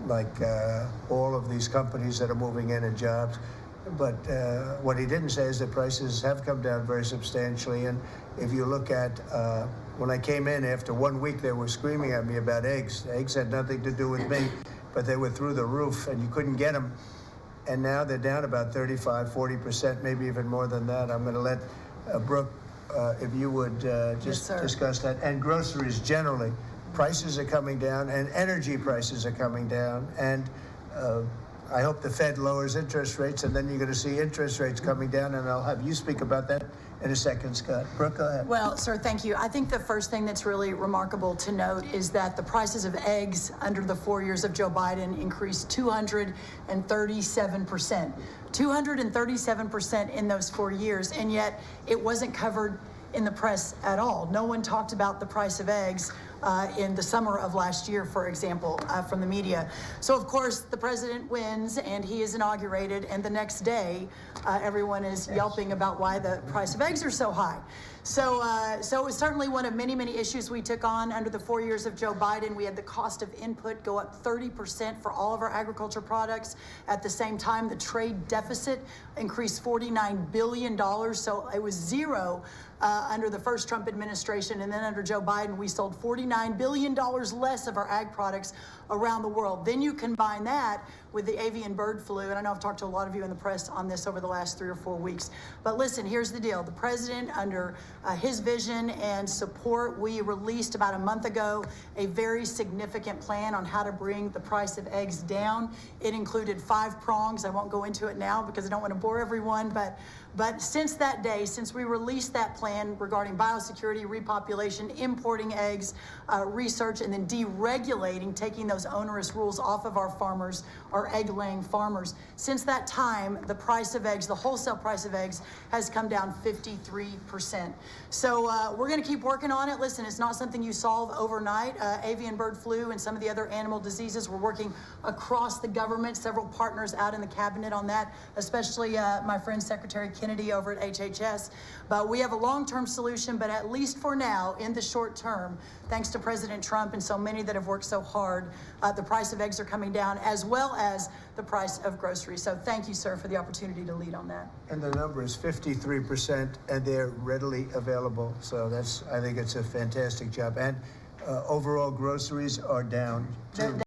like all of these companies that are moving in and jobs. But what he didn't say is that prices have come down very substantially. And if you look at when I came in, after 1 week, they were screaming at me about eggs. Eggs had nothing to do with me, but they were through the roof, and you couldn't get them. And now they're down about 35, 40%, maybe even more than that. I'm going to let Brooke, if you would just discuss that. And groceries generally, prices are coming down, and energy prices are coming down. And I hope the Fed lowers interest rates, and then you're going to see interest rates coming down, and I'll have you speak about that in a second, Scott. Brooke, go ahead. Well, sir, thank you. I think the first thing that's really remarkable to note is that the prices of eggs under the 4 years of Joe Biden increased 237%. 237% in those 4 years, and yet it wasn't covered in the press at all. No one talked about the price of eggs in the summer of last year, for example, from the media. So, of course, the president wins and he is inaugurated, and the next day, everyone is yelping about why the price of eggs are so high. So it was certainly one of many, many issues we took on under the 4 years of Joe Biden. We had the cost of input go up 30% for all of our agriculture products. At the same time, the trade deficit increased $49 billion. So it was zero under the first Trump administration. And then under Joe Biden, we sold $49 billion less of our ag products around the world. Then you combine that with the avian bird flu, and I know I've talked to a lot of you in the press on this over the last 3 or 4 weeks. But listen, here's the deal. The president, under his vision and support, we released about a month ago a very significant plan on how to bring the price of eggs down. It included 5 prongs. I won't go into it now because I don't want to bore everyone, but since that day, since we released that plan regarding biosecurity, repopulation, importing eggs, research, and then deregulating, taking those onerous rules off of our farmers, our egg-laying farmers, since that time, the price of eggs, the wholesale price of eggs, has come down 53%. So we're going to keep working on it. Listen, it's not something you solve overnight. Avian bird flu and some of the other animal diseases, we're working across the government, several partners out in the cabinet on that, especially my friend Secretary Kennedy over at HHS. But we have a long-term solution, but at least for now, in the short term, thanks to President Trump and so many that have worked so hard, the price of eggs are coming down, as well as the price of groceries. So thank you, sir, for the opportunity to lead on that. And the number is 53%, and they're readily available. So I think it's a fantastic job. And overall groceries are down too.